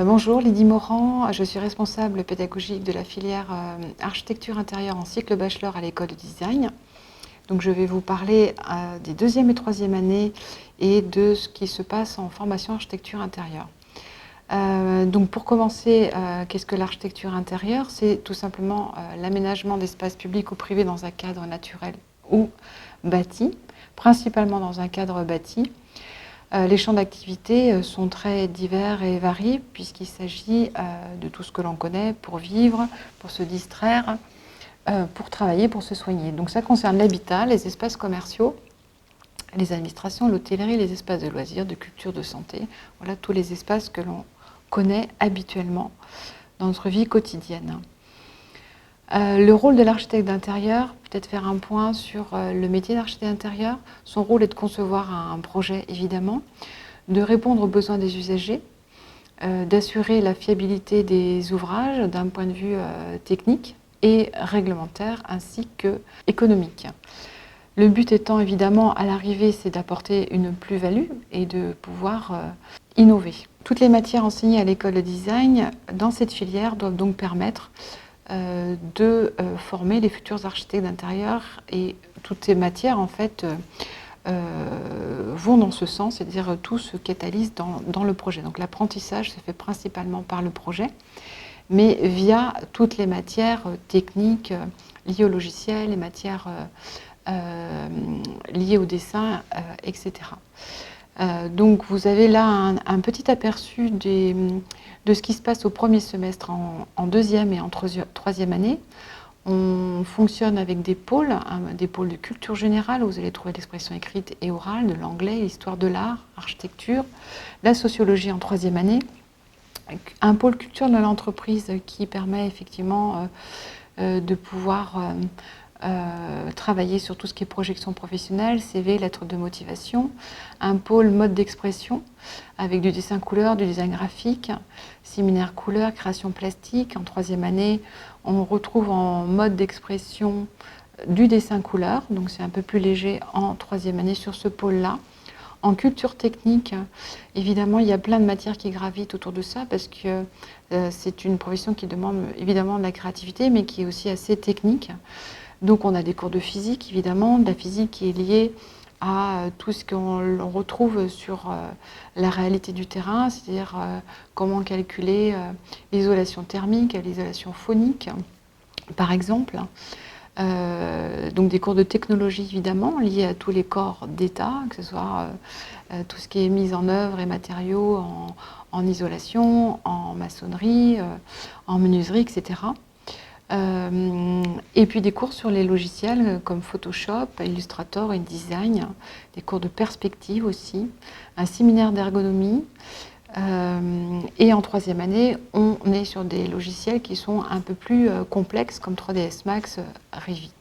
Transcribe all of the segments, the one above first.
Bonjour, Lydie Morand, je suis responsable pédagogique de la filière architecture intérieure en cycle bachelor à l'école de design. Donc je vais vous parler des deuxième et troisième années et de ce qui se passe en formation architecture intérieure. Donc pour commencer, qu'est-ce que l'architecture intérieure? C'est tout simplement l'aménagement d'espaces publics ou privés dans un cadre naturel ou bâti, principalement dans un cadre bâti. Les champs d'activité sont très divers et variés puisqu'il s'agit de tout ce que l'on connaît pour vivre, pour se distraire, pour travailler, pour se soigner. Donc ça concerne l'habitat, les espaces commerciaux, les administrations, l'hôtellerie, les espaces de loisirs, de culture, de santé. Voilà tous les espaces que l'on connaît habituellement dans notre vie quotidienne. Le rôle de l'architecte d'intérieur, peut-être faire un point sur le métier d'architecte d'intérieur. Son rôle est de concevoir un projet, évidemment, de répondre aux besoins des usagers, d'assurer la fiabilité des ouvrages d'un point de vue technique et réglementaire ainsi qu'économique. Le but étant évidemment à l'arrivée, c'est d'apporter une plus-value et de pouvoir innover. Toutes les matières enseignées à l'école de design dans cette filière doivent donc permettre de former les futurs architectes d'intérieur, et toutes ces matières en fait vont dans ce sens, c'est-à-dire tout se catalyse dans le projet. Donc l'apprentissage se fait principalement par le projet, mais via toutes les matières techniques liées au logiciel, les matières liées au dessin, etc. Donc vous avez là un petit aperçu de ce qui se passe au premier semestre en deuxième et en troisième année. On fonctionne avec des pôles de culture générale où vous allez trouver l'expression écrite et orale, de l'anglais, l'histoire de l'art, architecture, la sociologie en troisième année, un pôle culture de l'entreprise qui permet effectivement de pouvoir travailler sur tout ce qui est projection professionnelle, CV, lettres de motivation, un pôle mode d'expression avec du dessin couleur, du design graphique, séminaire couleur, création plastique. En troisième année, on retrouve en mode d'expression du dessin couleur, donc c'est un peu plus léger en troisième année sur ce pôle-là. En culture technique, évidemment, il y a plein de matières qui gravitent autour de ça parce que c'est une profession qui demande évidemment de la créativité, mais qui est aussi assez technique. Donc on a des cours de physique, évidemment, de la physique qui est liée à tout ce qu'on retrouve sur la réalité du terrain, c'est-à-dire comment calculer l'isolation thermique, l'isolation phonique, par exemple. Donc des cours de technologie, évidemment, liés à tous les corps d'État, que ce soit tout ce qui est mise en œuvre et matériaux en isolation, en maçonnerie, en menuiserie, etc. Et puis des cours sur les logiciels comme Photoshop, Illustrator, InDesign, des cours de perspective aussi, un séminaire d'ergonomie. Et en troisième année, on est sur des logiciels qui sont un peu plus complexes comme 3ds Max, Revit.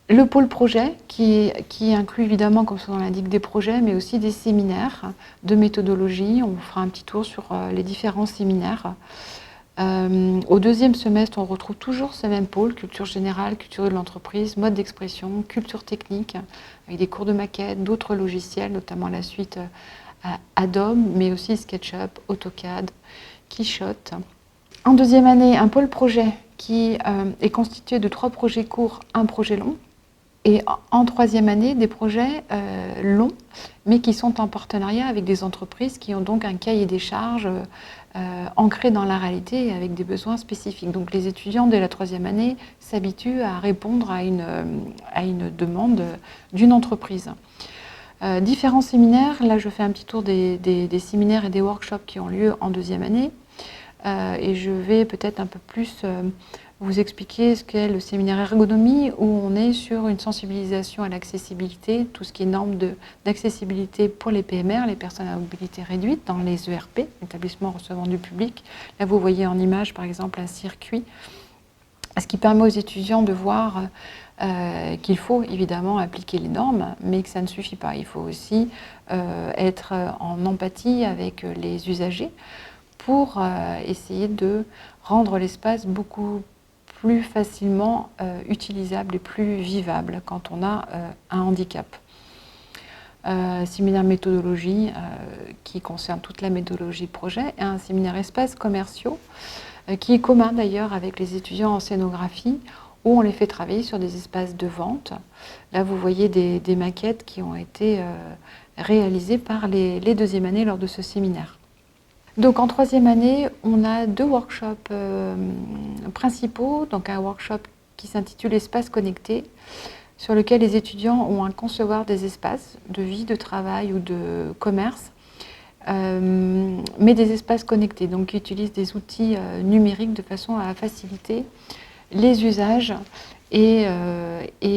Le pôle projet qui inclut évidemment, comme son nom l'indique, des projets, mais aussi des séminaires de méthodologie. On fera un petit tour sur les différents séminaires. Au deuxième semestre, on retrouve toujours ce même pôle, culture générale, culture de l'entreprise, mode d'expression, culture technique, avec des cours de maquette, d'autres logiciels, notamment la suite Adobe, mais aussi SketchUp, AutoCAD, Quichotte. En deuxième année, un pôle projet qui est constitué de 3 projets courts, un projet long. Et en troisième année, des projets longs, mais qui sont en partenariat avec des entreprises qui ont donc un cahier des charges ancré dans la réalité et avec des besoins spécifiques. Donc les étudiants de la troisième année s'habituent à répondre à une demande d'une entreprise. Différents séminaires, là je fais un petit tour des séminaires et des workshops qui ont lieu en deuxième année. Et je vais peut-être un peu plus vous expliquer ce qu'est le séminaire ergonomie, où on est sur une sensibilisation à l'accessibilité, tout ce qui est normes d'accessibilité pour les PMR, les personnes à mobilité réduite, dans les ERP, établissements recevant du public. Là, vous voyez en image, par exemple, un circuit, ce qui permet aux étudiants de voir qu'il faut évidemment appliquer les normes, mais que ça ne suffit pas. Il faut aussi être en empathie avec les usagers pour essayer de rendre l'espace beaucoup plus facilement utilisable et plus vivable quand on a un handicap. séminaire méthodologie qui concerne toute la méthodologie de projet, et un séminaire espaces commerciaux qui est commun d'ailleurs avec les étudiants en scénographie, où on les fait travailler sur des espaces de vente. Là, vous voyez des maquettes qui ont été réalisées par les deuxièmes années lors de ce séminaire. Donc en troisième année, on a 2 workshops principaux. Donc un workshop qui s'intitule Espaces connectés, sur lequel les étudiants ont à concevoir des espaces de vie, de travail ou de commerce, mais des espaces connectés, donc qui utilisent des outils numériques de façon à faciliter les usages et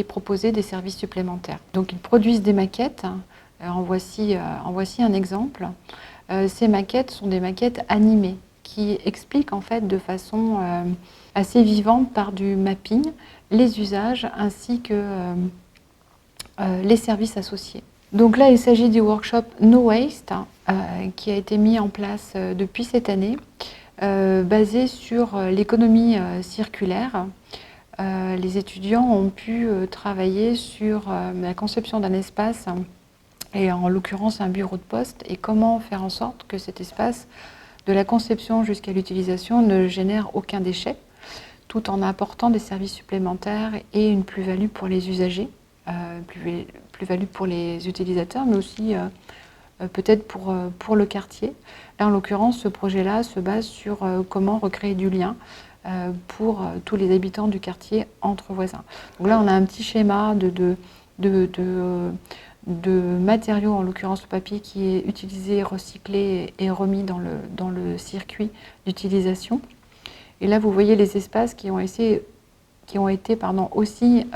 proposer des services supplémentaires. Donc ils produisent des maquettes, en voici un exemple. Ces maquettes sont des maquettes animées qui expliquent en fait de façon assez vivante par du mapping les usages ainsi que les services associés. Donc là, il s'agit du workshop No Waste qui a été mis en place depuis cette année, basé sur l'économie circulaire. Les étudiants ont pu travailler sur la conception d'un espace, et en l'occurrence un bureau de poste, et comment faire en sorte que cet espace, de la conception jusqu'à l'utilisation, ne génère aucun déchet, tout en apportant des services supplémentaires et une plus-value pour les usagers, plus-value pour les utilisateurs, mais aussi peut-être pour le quartier. Là, en l'occurrence, ce projet-là se base sur comment recréer du lien pour tous les habitants du quartier entre voisins. Donc là, on a un petit schéma de matériaux, en l'occurrence le papier, qui est utilisé, recyclé et remis dans le circuit d'utilisation. Et là, vous voyez les espaces qui ont été aussi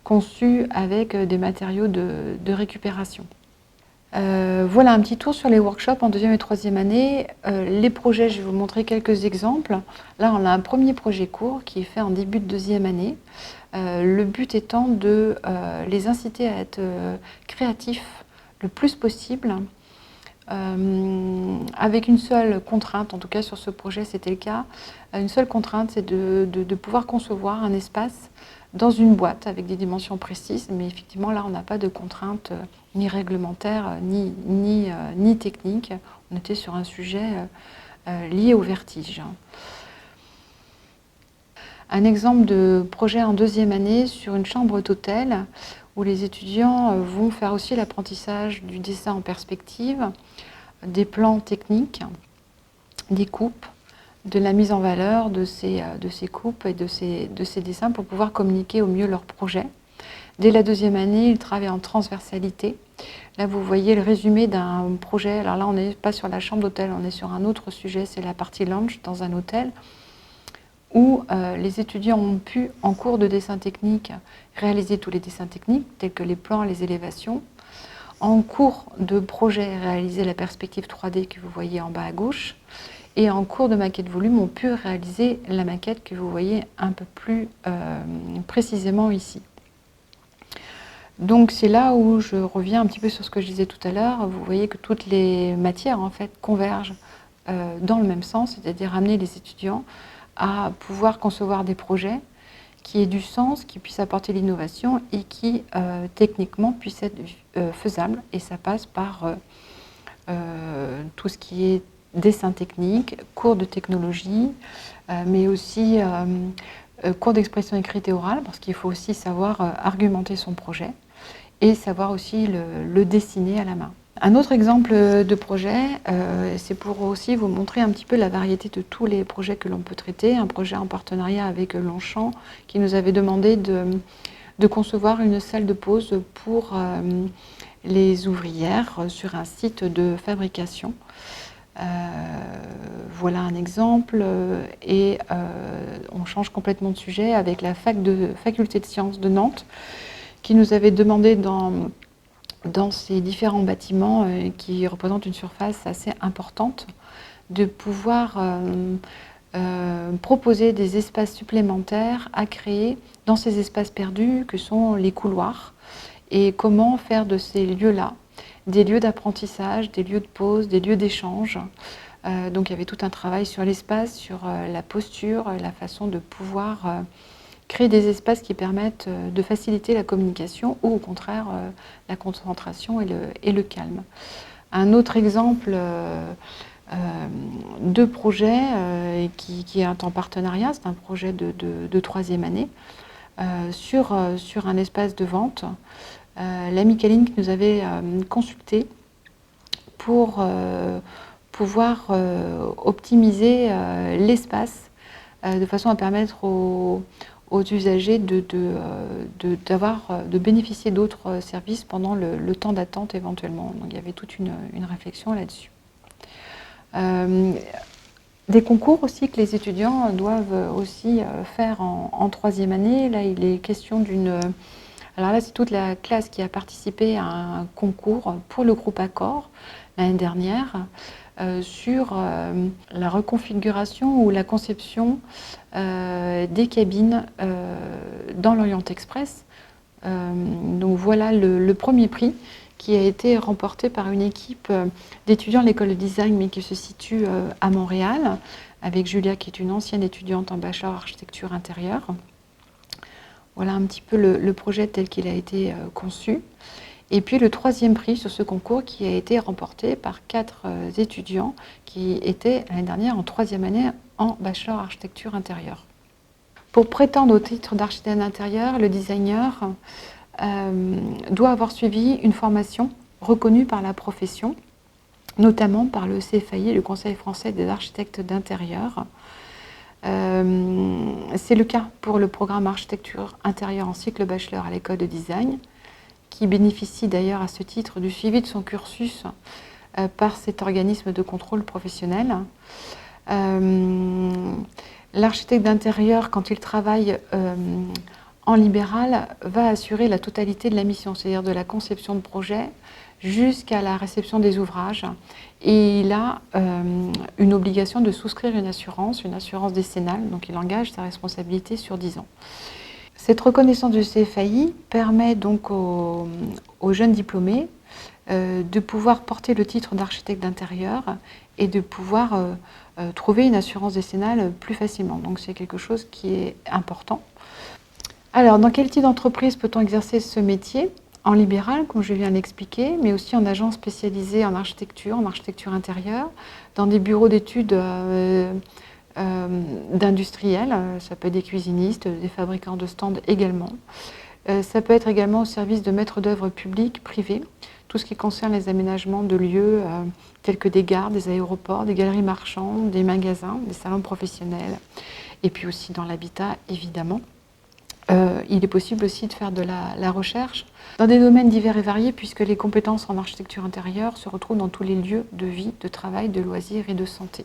conçus avec des matériaux de récupération. Voilà un petit tour sur les workshops en deuxième et troisième année. Les projets, je vais vous montrer quelques exemples. Là, on a un premier projet court qui est fait en début de deuxième année. Le but étant de les inciter à être créatifs le plus possible, avec une seule contrainte, en tout cas sur ce projet c'était le cas. Une seule contrainte, c'est de pouvoir concevoir un espace dans une boîte avec des dimensions précises, mais effectivement là on n'a pas de contrainte ni réglementaire ni technique. On était sur un sujet lié au vertige. Un exemple de projet en deuxième année sur une chambre d'hôtel où les étudiants vont faire aussi l'apprentissage du dessin en perspective, des plans techniques, des coupes, de la mise en valeur de ces coupes et de ces dessins pour pouvoir communiquer au mieux leur projet. Dès la deuxième année, ils travaillent en transversalité. Là, vous voyez le résumé d'un projet. Alors là, on n'est pas sur la chambre d'hôtel, on est sur un autre sujet, c'est la partie lounge dans un hôtel, où les étudiants ont pu, en cours de dessin technique, réaliser tous les dessins techniques, tels que les plans, les élévations. En cours de projet, réaliser la perspective 3D que vous voyez en bas à gauche. Et en cours de maquette volume, on peut réaliser la maquette que vous voyez un peu plus précisément ici. Donc c'est là où je reviens un petit peu sur ce que je disais tout à l'heure. Vous voyez que toutes les matières en fait convergent dans le même sens, c'est-à-dire amener les étudiants à pouvoir concevoir des projets qui aient du sens, qui puissent apporter l'innovation et qui techniquement puissent être faisables. Et ça passe par tout ce qui est dessin technique, cours de technologie, mais aussi cours d'expression écrite et orale, parce qu'il faut aussi savoir argumenter son projet et savoir aussi le dessiner à la main. Un autre exemple de projet, c'est pour aussi vous montrer un petit peu la variété de tous les projets que l'on peut traiter. Un projet en partenariat avec Longchamp qui nous avait demandé de concevoir une salle de pause pour les ouvrières sur un site de fabrication. Voilà un exemple, et on change complètement de sujet avec la faculté de sciences de Nantes qui nous avait demandé dans ces différents bâtiments qui représentent une surface assez importante de pouvoir proposer des espaces supplémentaires à créer dans ces espaces perdus que sont les couloirs, et comment faire de ces lieux-là des lieux d'apprentissage, des lieux de pause, des lieux d'échange. Donc il y avait tout un travail sur l'espace, sur la posture, la façon de pouvoir créer des espaces qui permettent de faciliter la communication ou au contraire la concentration et le calme. Un autre exemple de projet qui est en partenariat, c'est un projet de troisième année sur un espace de vente. L'ami Caline qui nous avait consulté pour pouvoir optimiser l'espace de façon à permettre aux usagers de bénéficier d'autres services pendant le temps d'attente éventuellement. Donc il y avait toute une réflexion là-dessus. Des concours aussi que les étudiants doivent aussi faire en troisième année. Là, il est question d'une... Alors là, c'est toute la classe qui a participé à un concours pour le groupe Accor l'année dernière sur la reconfiguration ou la conception des cabines dans l'Orient Express. Donc voilà le premier prix qui a été remporté par une équipe d'étudiants de l'école de design, mais qui se situe à Montréal, avec Julia, qui est une ancienne étudiante en bachelor architecture intérieure. Voilà un petit peu le projet tel qu'il a été conçu. Et puis le troisième prix sur ce concours qui a été remporté par 4 étudiants qui étaient l'année dernière en troisième année en bachelor architecture intérieure. Pour prétendre au titre d'architecte d'intérieur, le designer doit avoir suivi une formation reconnue par la profession, notamment par le CFAI, le Conseil français des architectes d'intérieur. C'est le cas pour le programme architecture intérieure en cycle bachelor à l'école de design, qui bénéficie d'ailleurs à ce titre du suivi de son cursus par cet organisme de contrôle professionnel. L'architecte d'intérieur, quand il travaille en libéral, va assurer la totalité de la mission, c'est-à-dire de la conception de projet jusqu'à la réception des ouvrages. Et il a une obligation de souscrire une assurance décennale, donc il engage sa responsabilité sur 10 ans. Cette reconnaissance du CFAI permet donc aux jeunes diplômés de pouvoir porter le titre d'architecte d'intérieur et de pouvoir trouver une assurance décennale plus facilement. Donc c'est quelque chose qui est important. Alors, dans quel type d'entreprise peut-on exercer ce métier? En libéral, comme je viens de l'expliquer, mais aussi en agence spécialisée en architecture intérieure, dans des bureaux d'études d'industriels, ça peut être des cuisinistes, des fabricants de stands également. Ça peut être également au service de maîtres d'œuvre publics, privés, tout ce qui concerne les aménagements de lieux tels que des gares, des aéroports, des galeries marchandes, des magasins, des salons professionnels, et puis aussi dans l'habitat, évidemment. Il est possible aussi de faire de la recherche dans des domaines divers et variés, puisque les compétences en architecture intérieure se retrouvent dans tous les lieux de vie, de travail, de loisirs et de santé.